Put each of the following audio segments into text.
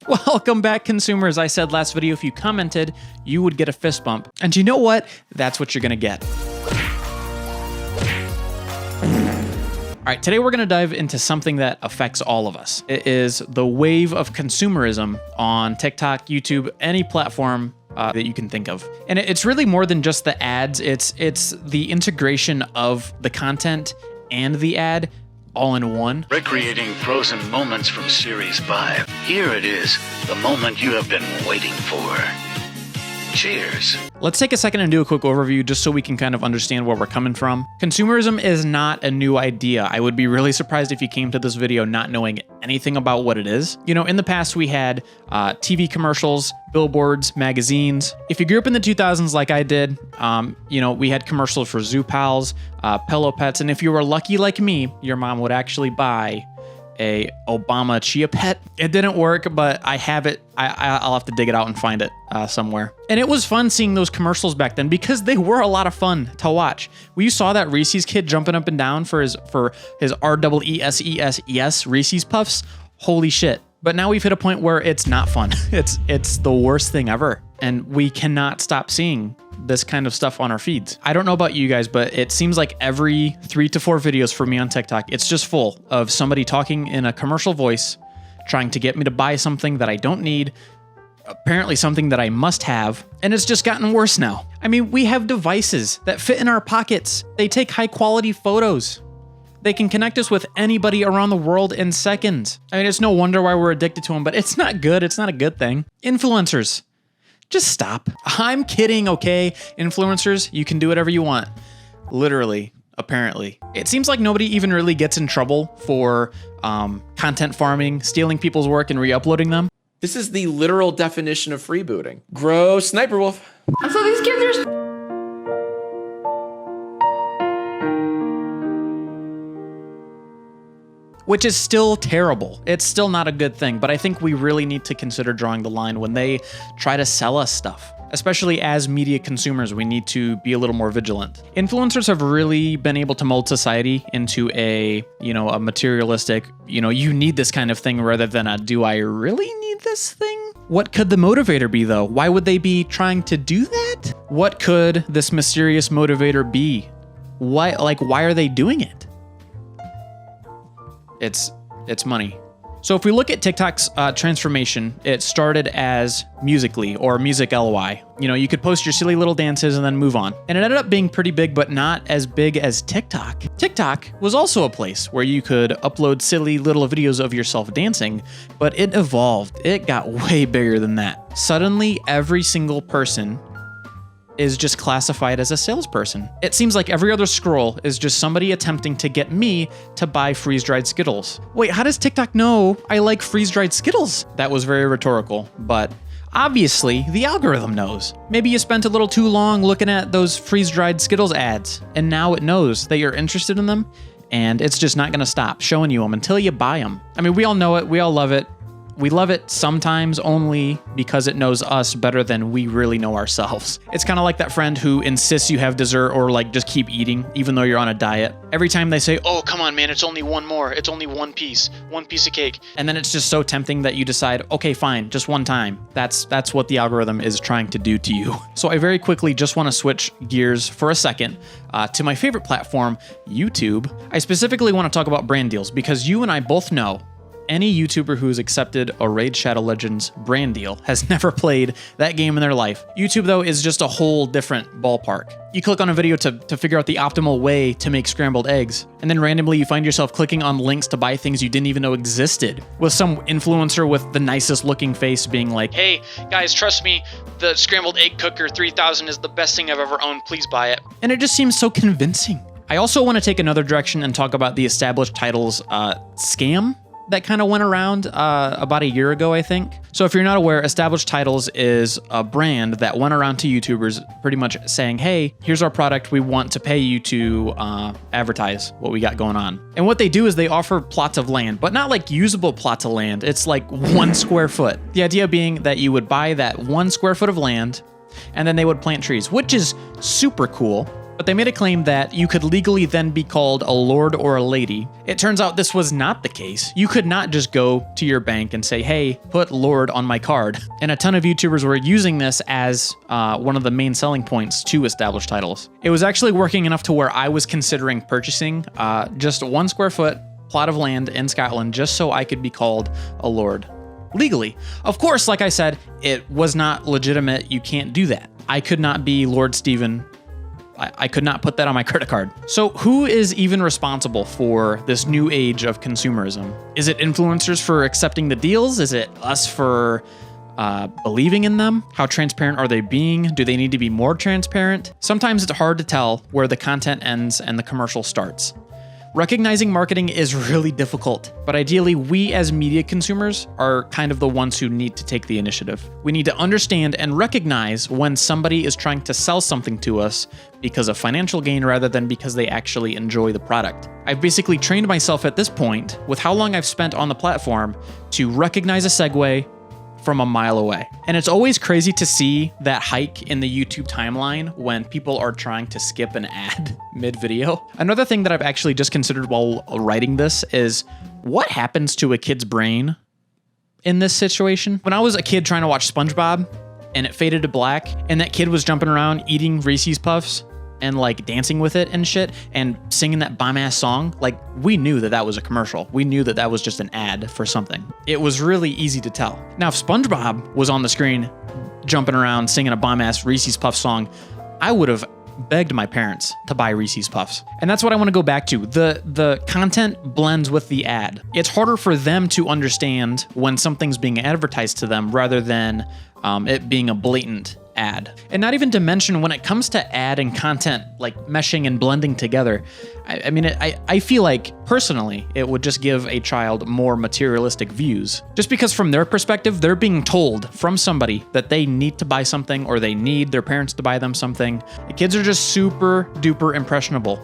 Welcome back, consumers. I said last video, if you commented, you would get a fist bump. And you know what? That's what you're gonna get. All right, today we're gonna dive into something that affects all of us. It is the wave of consumerism on TikTok, YouTube, any platform that you can think of. And it's really more than just the ads. It's the integration of the content and the ad all in one. Recreating frozen moments from Series 5. Here it is, the moment you have been waiting for. Cheers. Let's take a second and do a quick overview just so we can kind of understand where we're coming from. Consumerism is not a new idea. I would be really surprised if you came to this video not knowing anything about what it is. You know, in the past we had TV commercials, billboards, magazines. If you grew up in the 2000s like I did, you know, we had commercials for Zoo Pals, Pillow Pets, and if you were lucky like me, your mom would actually buy a Obama Chia Pet. It didn't work, but I have it. I'll have to dig it out and find it somewhere. And it was fun seeing those commercials back then because they were a lot of fun to watch. We saw that Reese's kid jumping up and down for his REESES Reese's Puffs. Holy shit. But now we've hit a point where it's not fun. It's the worst thing ever. And we cannot stop seeing this kind of stuff on our feeds. I don't know about you guys, but it seems like every 3 to 4 videos for me on TikTok, it's just full of somebody talking in a commercial voice, trying to get me to buy something that I don't need, apparently something that I must have, and it's just gotten worse now. I mean, we have devices that fit in our pockets. They take high quality photos. They can connect us with anybody around the world in seconds. I mean, it's no wonder why we're addicted to them, but it's not good. It's not a good thing. Influencers. Just stop. I'm kidding, okay? Influencers, you can do whatever you want. Literally, apparently. It seems like nobody even really gets in trouble for content farming, stealing people's work and re-uploading them. This is the literal definition of freebooting. Gross sniper wolf. And so these kids are... Which is still terrible. It's still not a good thing, but I think we really need to consider drawing the line when they try to sell us stuff. Especially as media consumers, we need to be a little more vigilant. Influencers have really been able to mold society into a materialistic, you need this kind of thing rather than a, do I really need this thing? What could the motivator be though? Why would they be trying to do that? What could this mysterious motivator be? Why are they doing it? It's money. So if we look at TikTok's transformation, it started as Musical.ly or Musical.ly. You could post your silly little dances and then move on. And it ended up being pretty big, but not as big as TikTok. TikTok was also a place where you could upload silly little videos of yourself dancing, but it evolved. It got way bigger than that. Suddenly, every single person is just classified as a salesperson. It seems like every other scroll is just somebody attempting to get me to buy freeze-dried Skittles. Wait, how does TikTok know I like freeze-dried Skittles? That was very rhetorical, but obviously the algorithm knows. Maybe you spent a little too long looking at those freeze-dried Skittles ads, and now it knows that you're interested in them, and it's just not gonna stop showing you them until you buy them. I mean, we all know it, we all love it. We love it sometimes only because it knows us better than we really know ourselves. It's kind of like that friend who insists you have dessert or just keep eating even though you're on a diet. Every time they say, oh, come on, man, it's only one more. It's only one piece of cake. And then it's just so tempting that you decide, okay, fine, just one time. That's what the algorithm is trying to do to you. So I very quickly just want to switch gears for a second to my favorite platform, YouTube. I specifically want to talk about brand deals because you and I both know any YouTuber who's accepted a Raid Shadow Legends brand deal has never played that game in their life. YouTube, though, is just a whole different ballpark. You click on a video to figure out the optimal way to make scrambled eggs, and then randomly you find yourself clicking on links to buy things you didn't even know existed, with some influencer with the nicest looking face being like, hey, guys, trust me, the scrambled egg cooker 3000 is the best thing I've ever owned, please buy it. And it just seems so convincing. I also want to take another direction and talk about the established titles scam that kind of went around about a year ago, I think. So if you're not aware, Established Titles is a brand that went around to YouTubers pretty much saying, hey, here's our product. We want to pay you to advertise what we got going on. And what they do is they offer plots of land, but not like usable plots of land. It's like 1 square foot. The idea being that you would buy that 1 square foot of land and then they would plant trees, which is super cool. But they made a claim that you could legally then be called a lord or a lady. It turns out this was not the case. You could not just go to your bank and say, hey, put lord on my card. And a ton of YouTubers were using this as one of the main selling points to establish titles. It was actually working enough to where I was considering purchasing just 1 square foot plot of land in Scotland just so I could be called a lord legally. Of course, like I said, it was not legitimate. You can't do that. I could not be Lord Stephen. I could not put that on my credit card. So who is even responsible for this new age of consumerism? Is it influencers for accepting the deals? Is it us for believing in them? How transparent are they being? Do they need to be more transparent? Sometimes it's hard to tell where the content ends and the commercial starts. Recognizing marketing is really difficult, but ideally we as media consumers are kind of the ones who need to take the initiative. We need to understand and recognize when somebody is trying to sell something to us because of financial gain rather than because they actually enjoy the product. I've basically trained myself at this point, with how long I've spent on the platform, to recognize a segue from a mile away. And it's always crazy to see that hike in the YouTube timeline when people are trying to skip an ad mid-video. Another thing that I've actually just considered while writing this is what happens to a kid's brain in this situation. When I was a kid trying to watch SpongeBob and it faded to black and that kid was jumping around eating Reese's Puffs and like dancing with it and shit and singing that bomb ass song, like we knew that that was a commercial. We knew that that was just an ad for something. It was really easy to tell. Now, if SpongeBob was on the screen jumping around singing a bomb ass Reese's Puff song, I would have begged my parents to buy Reese's Puffs. And that's what I want to go back to. The content blends with the ad. It's harder for them to understand when something's being advertised to them rather than it being a blatant ad. And not even to mention when it comes to ad and content like meshing and blending together, I feel like personally it would just give a child more materialistic views. Just because from their perspective, they're being told from somebody that they need to buy something or they need their parents to buy them something. The kids are just super duper impressionable.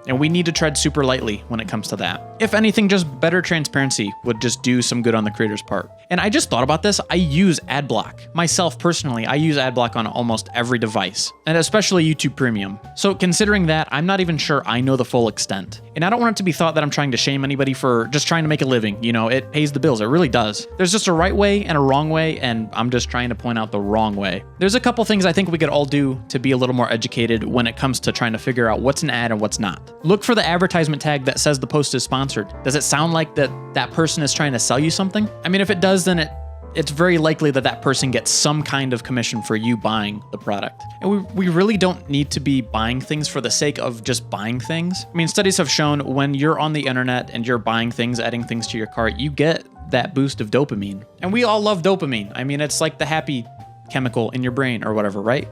And we need to tread super lightly when it comes to that. If anything, just better transparency would just do some good on the creator's part. And I just thought about this. I use AdBlock. Myself personally, I use AdBlock on almost every device, and especially YouTube Premium. So considering that, I'm not even sure I know the full extent. And I don't want it to be thought that I'm trying to shame anybody for just trying to make a living. You know, it pays the bills. It really does. There's just a right way and a wrong way, and I'm just trying to point out the wrong way. There's a couple things I think we could all do to be a little more educated when it comes to trying to figure out what's an ad and what's not. Look for the advertisement tag that says the post is sponsored. Does it sound like that person is trying to sell you something? I mean, if it does, then it's very likely that person gets some kind of commission for you buying the product. And we really don't need to be buying things for the sake of just buying things. I mean, studies have shown when you're on the internet and you're buying things, adding things to your cart, you get that boost of dopamine. And we all love dopamine. I mean, it's like the happy chemical in your brain or whatever, right?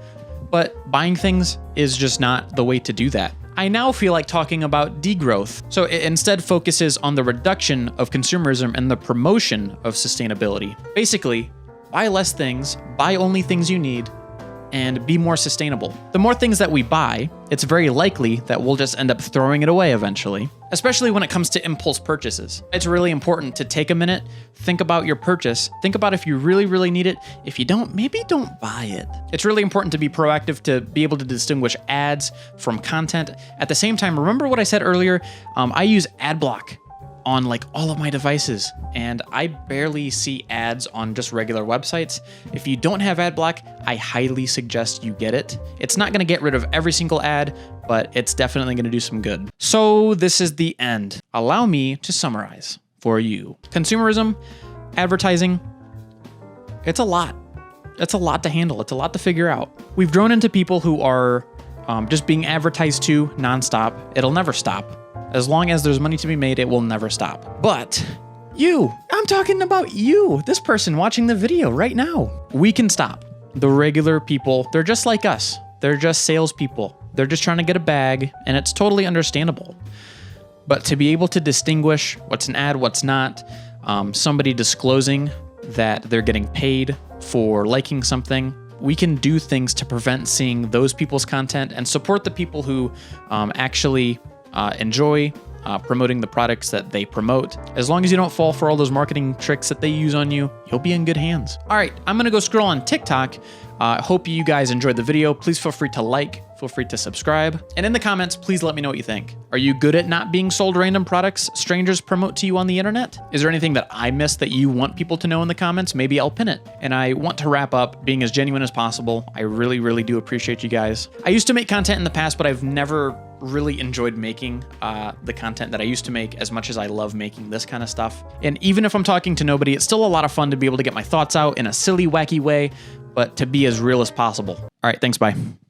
But buying things is just not the way to do that. I now feel like talking about degrowth. So it instead focuses on the reduction of consumerism and the promotion of sustainability. Basically, buy less things, buy only things you need, and be more sustainable. The more things that we buy, it's very likely that we'll just end up throwing it away eventually, especially when it comes to impulse purchases. It's really important to take a minute, think about your purchase, think about if you really, really need it. If you don't, maybe don't buy it. It's really important to be proactive to be able to distinguish ads from content. At the same time, remember what I said earlier? I use AdBlock on like all of my devices, and I barely see ads on just regular websites. If you don't have AdBlock, I highly suggest you get it. It's not gonna get rid of every single ad, but it's definitely gonna do some good. So this is the end. Allow me to summarize for you. Consumerism, advertising, it's a lot. It's a lot to handle. It's a lot to figure out. We've grown into people who are just being advertised to nonstop. It'll never stop. As long as there's money to be made, it will never stop. But I'm talking about you, this person watching the video right now. We can stop. The regular people, they're just like us. They're just salespeople. They're just trying to get a bag, and it's totally understandable. But to be able to distinguish what's an ad, what's not, somebody disclosing that they're getting paid for liking something, we can do things to prevent seeing those people's content and support the people who actually enjoy promoting the products that they promote. As long as you don't fall for all those marketing tricks that they use on you, you'll be in good hands. All right, I'm gonna go scroll on TikTok. Hope you guys enjoyed the video. Please feel free to like, feel free to subscribe. And in the comments, please let me know what you think. Are you good at not being sold random products strangers promote to you on the internet? Is there anything that I missed that you want people to know in the comments? Maybe I'll pin it. And I want to wrap up being as genuine as possible. I really, really do appreciate you guys. I used to make content in the past, but I've never really enjoyed making the content that I used to make as much as I love making this kind of stuff. And even if I'm talking to nobody, it's still a lot of fun to be able to get my thoughts out in a silly, wacky way, but to be as real as possible. All right, thanks, bye.